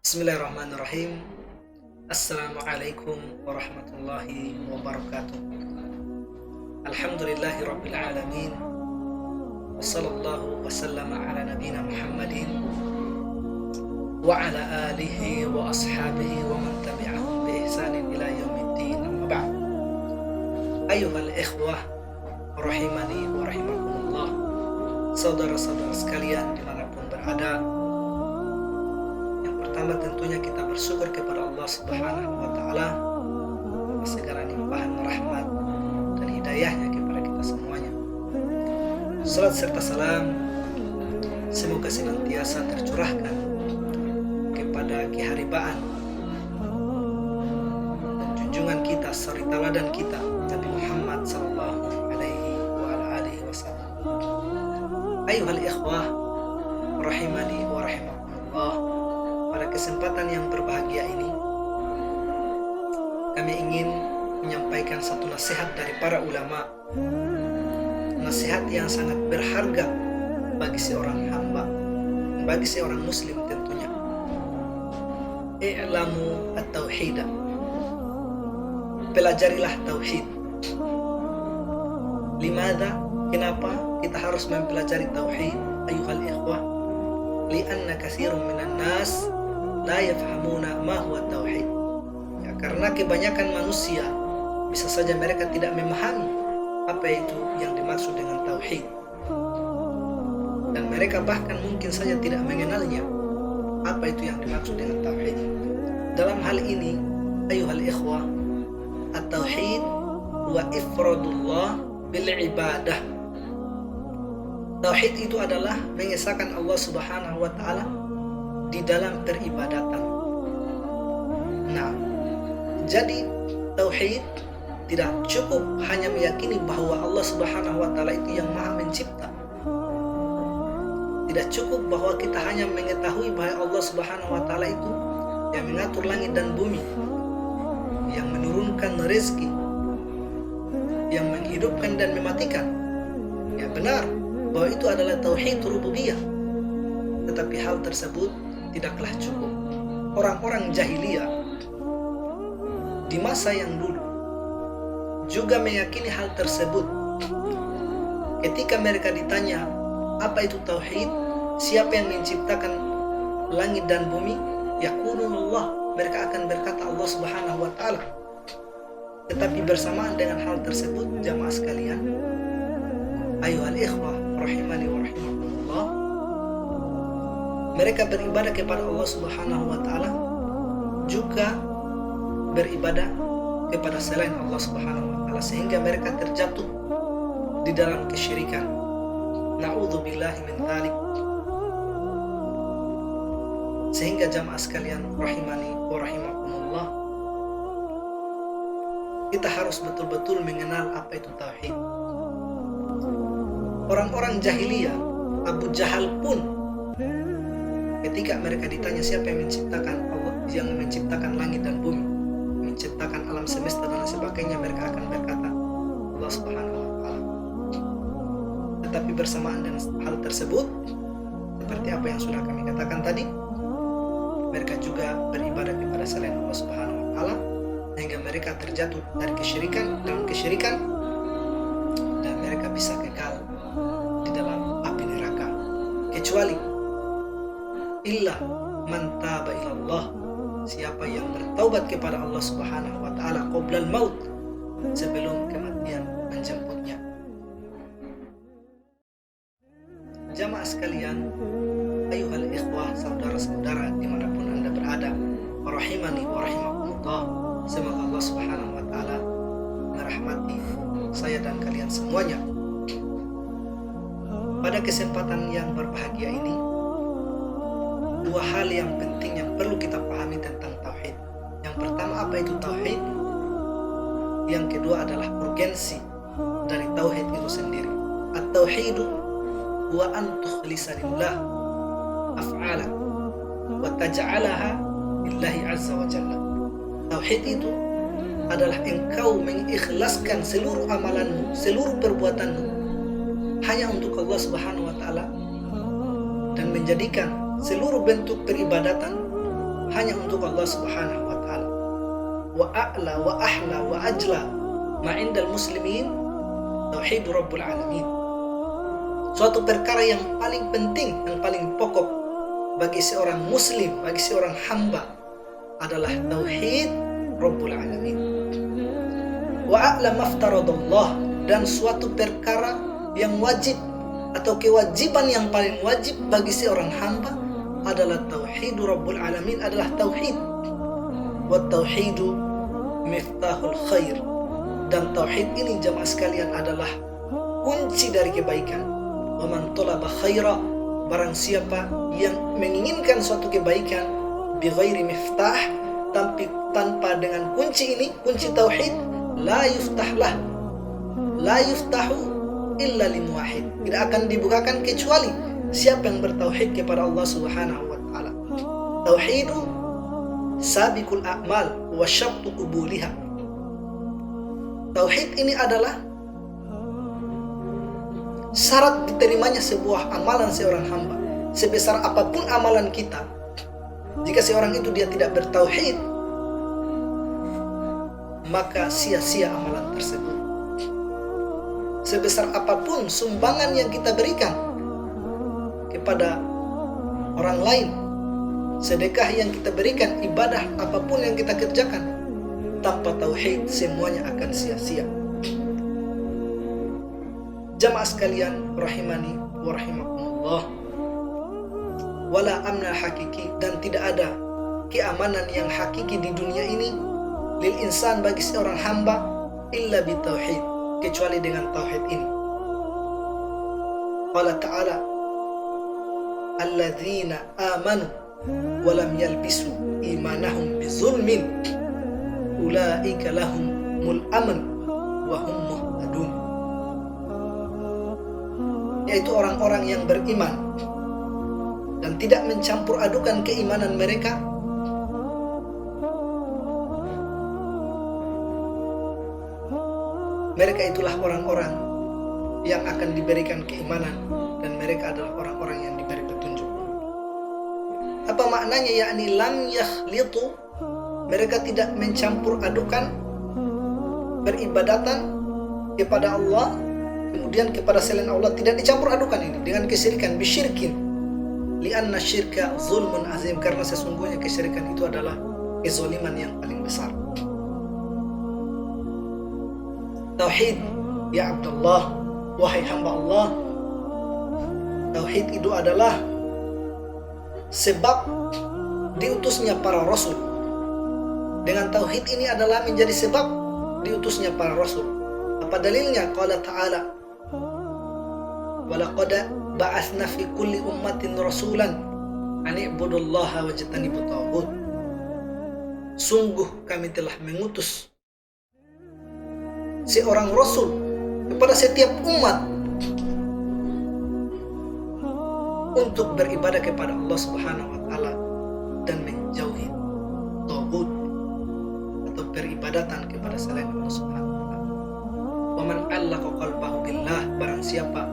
Bismillahirrahmanirrahim. Assalamualaikum warahmatullahi wabarakatuh. Alhamdulillahi rabbil alamin. Wassallallahu wasallama ala nabina Muhammadin wa ala alihi wa ashabihi wa man tabi'ahum bi ihsanin ila yaumiddin. Amma ba'd. Ayyuhal ikhwah rahimani wa rahimakumullah. Saudara-saudara sekalian dimanapun berada, pertama tentunya kita bersyukur kepada Allah Subhanahu wa Ta'ala atas segala limpahan rahmat dan hidayahnya kepada kita semuanya. Salat serta salam semoga senantiasa tercurahkan kepada keharibaan dan junjungan kita, suri teladan kita, Nabi Muhammad sallallahu alaihi wa ala alihi wasallam. Ayyuhal ikhwah rahimani wa rahimakumullah. Pada kesempatan yang berbahagia ini, kami ingin menyampaikan satu nasihat dari para ulama, nasihat yang sangat berharga bagi seorang hamba, bagi seorang muslim tentunya. I'lamu at-tauhid, pelajarilah tauhid. Limadha? Kenapa kita harus mempelajari tauhid, ayyuhal ikhwah? Lianna katsirun minan nas la yafhamuna ma huwa tauhid. Ya, karena kebanyakan manusia bisa saja mereka tidak memahami apa itu yang dimaksud dengan tauhid, dan mereka bahkan mungkin saja tidak mengenalnya apa itu yang dimaksud dengan tauhid. Dalam hal ini, ayyuhal ikhwah, at-tauhid huwa ifradullah bil ibadah. Tauhid itu adalah mengesahkan Allah Subhanahu wa Ta'ala di dalam peribadatan. Nah, jadi tauhid tidak cukup hanya meyakini bahwa Allah Subhanahu wa Ta'ala itu yang Maha Mencipta. Tidak cukup bahwa kita hanya mengetahui bahwa Allah Subhanahu wa Ta'ala itu yang mengatur langit dan bumi, yang menurunkan rezeki, yang menghidupkan dan mematikan. Ya benar bahwa itu adalah tauhid rububiyah. Tetapi hal tersebut tidaklah cukup. Orang-orang jahiliyah di masa yang dulu juga meyakini hal tersebut. Ketika mereka ditanya apa itu tauhid, siapa yang menciptakan langit dan bumi, yaqulunallah, mereka akan berkata Allah Subhanahu wa Ta'ala. Tetapi bersamaan dengan hal tersebut, jamaah sekalian, ayyuhal ikhwah rahimani wa rahimakumullah, mereka beribadah kepada Allah Subhanahu wa Ta'ala, juga beribadah kepada selain Allah Subhanahu wa Ta'ala, sehingga mereka terjatuh di dalam kesyirikan. Na'udzubillahi min dzalik. Sehingga jamaah sekalian rahimani wa rahimakumullah, kita harus betul-betul mengenal apa itu tauhid. Orang-orang jahiliyah, Abu Jahal pun, ketika mereka ditanya siapa yang menciptakan Allah, yang menciptakan langit dan bumi, menciptakan alam semesta dan sebagainya, mereka akan berkata Allah Subhanahu wa Ta'ala. Tetapi bersamaan dengan hal tersebut, seperti apa yang sudah kami katakan tadi, mereka juga beribadah kepada selain Allah Subhanahu wa Ta'ala, sehingga mereka terjatuh dari kesyirikan dan mereka bisa kekal di dalam api neraka, kecuali illa man taba ilallah, siapa yang bertaubat kepada Allah Subhanahu wa Ta'ala qoblal maut, sebelum kematian menjemputnya. Jamaah sekalian, ayyuhal ikhwah, saudara-saudara dimanapun anda berada, rahimani wa rahimakumullah, semoga Allah Subhanahu wa Ta'ala merahmati saya dan kalian semuanya. Pada kesempatan yang berbahagia ini, dua hal yang penting yang perlu kita pahami tentang tauhid. Yang pertama, apa itu tauhid? Yang kedua adalah urgensi dari tauhid itu sendiri. At-tauhidu huwa an tukhlisa lillah af'alak wa taj'alaha lillahi azza wa jalla. Tauhid itu adalah engkau mengikhlaskan seluruh amalanmu, seluruh perbuatanmu hanya untuk Allah Subhanahu wa Ta'ala, dan menjadikan seluruh bentuk peribadatan hanya untuk Allah Subhanahu wa taala. Wa a'la wa ahla wa ajla ma 'indal muslimin tauhid rabbul alamin. Suatu perkara yang paling penting, yang paling pokok bagi seorang muslim, bagi seorang hamba adalah tauhid rabbul alamin. Wa a'la maftaradallah, dan suatu perkara yang wajib atau kewajiban yang paling wajib bagi seorang hamba adalah tauhid rabbul alamin, adalah tauhid. Wa tauhidu miftahul khair, dan tauhid ini jamaah sekalian adalah kunci dari kebaikan. Wa man talaba khaira, barang siapa yang menginginkan suatu kebaikan bi ghairi miftah, tanpa dengan kunci ini, kunci tauhid, la yuftahlah, la yuftahu illa limuwahid, tidak akan dibukakan kecuali siapa yang bertauhid kepada Allah Subhanahu wa taala. Tauhidu sabiqul a'mal wa syartu qubuliha. Tauhid ini adalah syarat diterimanya sebuah amalan seorang hamba. Sebesar apapun amalan kita, jika seorang itu dia tidak bertauhid, maka sia-sia amalan tersebut. Sebesar apapun sumbangan yang kita berikan kepada orang lain, sedekah yang kita berikan, ibadah apapun yang kita kerjakan, tanpa tauhid semuanya akan sia-sia. Jamaah sekalian rahimani wa rahimakumullah, wala amna hakiki, dan tidak ada keamanan yang hakiki di dunia ini lil insan, bagi seorang hamba, illa bitauhid, kecuali dengan tauhid ini. Qala ta'ala, alladzina amanu wa lam yalbisu imanahum bizulmin ulaika lahumul aman wa hum muhtadun. Yaitu orang-orang yang beriman dan tidak mencampur adukan keimanan mereka itulah orang-orang yang akan diberikan keimanan, dan mereka adalah orang-orang yang diberi petunjuk. Apa maknanya? Yakni lam yakhlitu, mereka tidak mencampur adukan beribadatan kepada Allah kemudian kepada selain Allah, tidak dicampur adukan ini dengan kesyirikan, bisyirkin, li'anna syirka zulmun azim, karena sesungguhnya kesyirikan itu adalah kezaliman yang paling besar. Tauhid, ya Abdullah, wahai hamba Allah, tauhid itu adalah sebab diutusnya para rasul. Dengan tauhid ini adalah menjadi sebab diutusnya para rasul. Apa dalilnya? Qala ta'ala, walaqad ba'atsna fi kulli ummatin rasulan an i'budullaha wajtanibut taghut. Sungguh kami telah mengutus seorang rasul kepada setiap umat untuk beribadah kepada Allah Subhanahu wa taala dan menjauhi taghut atau peribadatan kepada selain Allah Subhanahu wa taala. Wa man 'allaqa qalbahu billah, barang siapa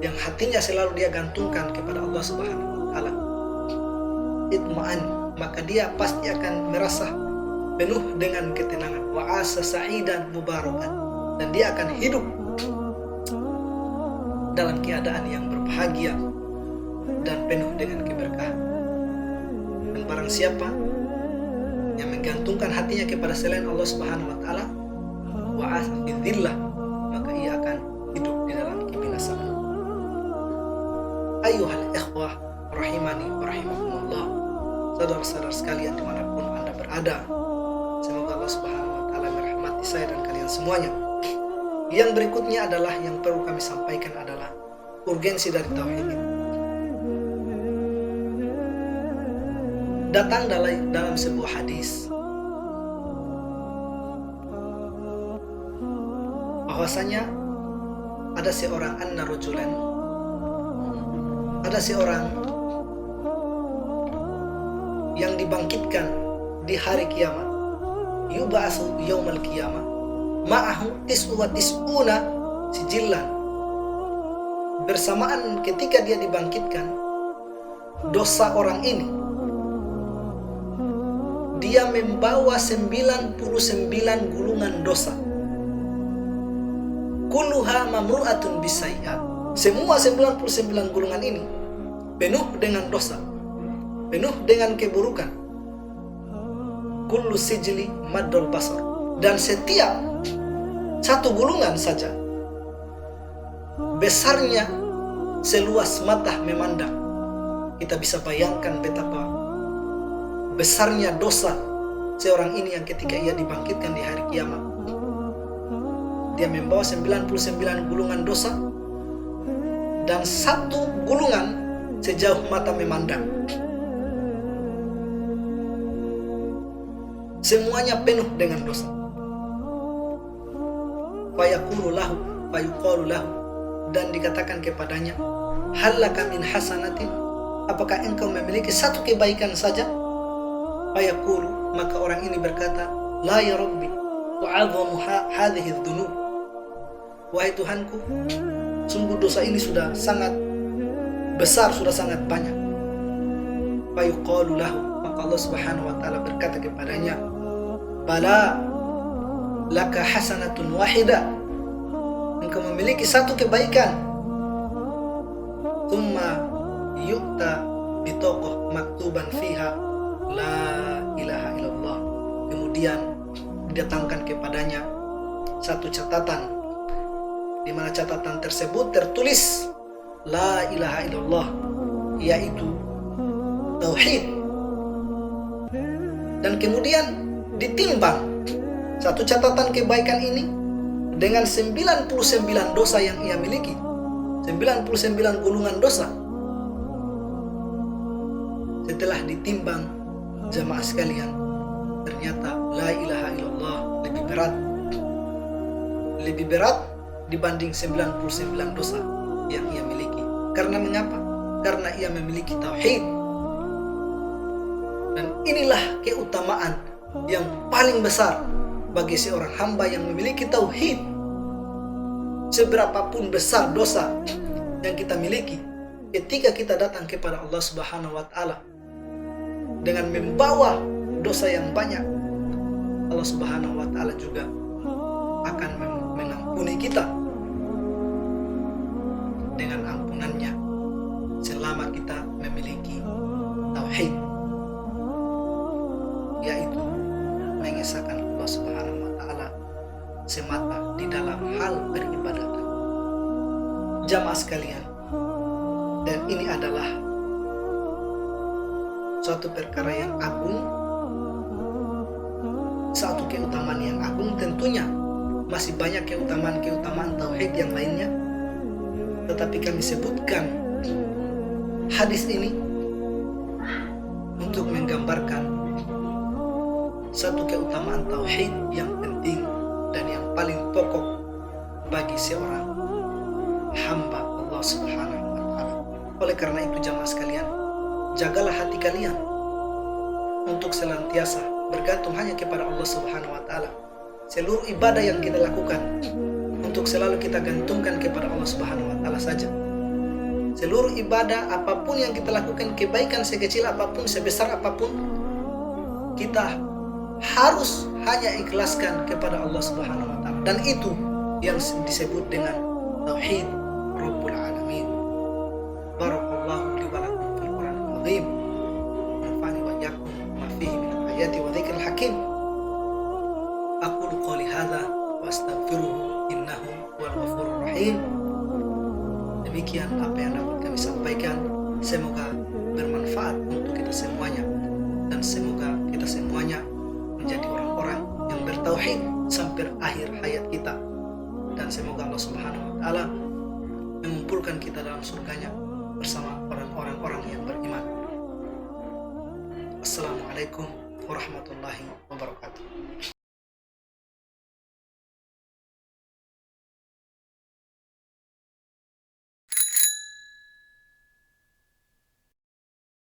yang hatinya selalu dia gantungkan kepada Allah Subhanahu wa taala, itma'an, maka dia pasti akan merasa penuh dengan ketenangan. Wa asa sa'idan mubarakan, dan dia akan hidup dalam keadaan yang berbahagia dan penuh dengan keberkahan. Dan barang siapa yang menggantungkan hatinya kepada selain Allah Subhanahu wa taala, wa asa fi dhillah, maka ia akan hidup di dalam kebinasaan. Ayuhal ikhwah rahimani wa rahimakumullah, saudara-saudara sekalian dimanapun Anda berada, semoga Allah Subhanahu wa taala merahmati saya dan kalian semuanya. Yang berikutnya adalah, yang perlu kami sampaikan adalah urgensi dari tauhid ini. Datang dalam sebuah hadis bahwasanya ada seorang ada seorang yang dibangkitkan di hari kiamat, yub'atsu yaumal qiyamah ma'ahu tis'una sijillan. Bersamaan ketika dia dibangkitkan, dosa orang ini dia membawa 99 gulungan dosa. Kulluha mamru'atun bisayyi'at. Semua 99 gulungan ini penuh dengan dosa, penuh dengan keburukan. Kullu sijli maddul basar. Dan setiap satu gulungan saja besarnya seluas mata memandang. Kita bisa bayangkan betapa besarnya dosa seorang ini yang ketika ia dibangkitkan di hari kiamat, dia membawa 99 gulungan dosa dan satu gulungan sejauh mata memandang. Semuanya penuh dengan dosa. Fayaqulu lahu, fayuqalu lahu, dan dikatakan kepadanya, hallaka min hasanatin, apakah engkau memiliki satu kebaikan saja? Fayaqulu, maka orang ini berkata, la ya Rabbi, wa'adhamu hadhihi dhunub. Wahai Tuhanku, sungguh dosa ini sudah sangat besar, sudah sangat banyak. Fayuqalu lahu, maka Allah Subhanahu wa taala berkata kepadanya, bala laka hasanatun wahida, engkau memiliki satu kebaikan. Tsumma yu'ta bitaqah maktuban fiha la ilaha illallah. Kemudian didatangkan kepadanya satu catatan, di mana catatan tersebut tertulis la ilaha illallah, yaitu tauhid. Dan kemudian ditimbang satu catatan kebaikan ini dengan 99 dosa yang ia miliki, 99 gulungan dosa. Setelah ditimbang, jamaah sekalian, ternyata la ilaha illallah lebih berat dibanding 99 dosa yang ia miliki. Karena mengapa? Karena ia memiliki tauhid. Dan inilah keutamaan yang paling besar bagi seorang hamba yang memiliki tauhid. Seberapapun besar dosa yang kita miliki, ketika kita datang kepada Allah Subhanahu wa taala dengan membawa dosa yang banyak, Allah Subhanahu wa taala juga akan mengampuni kita dengan ampunannya selama kita memiliki tauhid, yaitu mengesahkan Allah Subhanahu wa taala semata di dalam hal beribadah. Jamaah sekalian, dan ini adalah suatu perkara yang agung, satu keutamaan yang agung. Tentunya masih banyak keutamaan tauhid yang lainnya, tetapi kami sebutkan hadis ini untuk menggambarkan satu keutamaan tauhid yang penting dan yang paling pokok bagi seorang hamba Allah Subhanahu wa taala. Oleh karena itu jamaah sekalian, jagalah hati kalian untuk senantiasa bergantung hanya kepada Allah Subhanahu wa taala. Seluruh ibadah yang kita lakukan untuk selalu kita gantungkan kepada Allah Subhanahu wa taala saja. Seluruh ibadah apapun yang kita lakukan, kebaikan sekecil apapun, sebesar apapun, kita harus hanya ikhlaskan kepada Allah Subhanahu wa taala. Dan itu yang disebut dengan tauhid Rabbul Alamin. Barakallahu li wa lakum fil Qur'anil azim. Nafa'ani wa iyyakum ma fihi min ayati wa dzikril hakim. Aqulu qouli hadza wa astaghfiruhu innahu huwal ghafurur rahim. Demikian apa yang dapat kami sampaikan. Semoga bermanfaat untuk kita semuanya, dan semoga kita semuanya menjadi orang-orang yang bertauhid sampai akhir hayat kita. Dan semoga Allah Subhanahu wa taala mengumpulkan kita dalam surganya bersama orang-orang yang beriman. Assalamualaikum warahmatullahi wabarakatuh.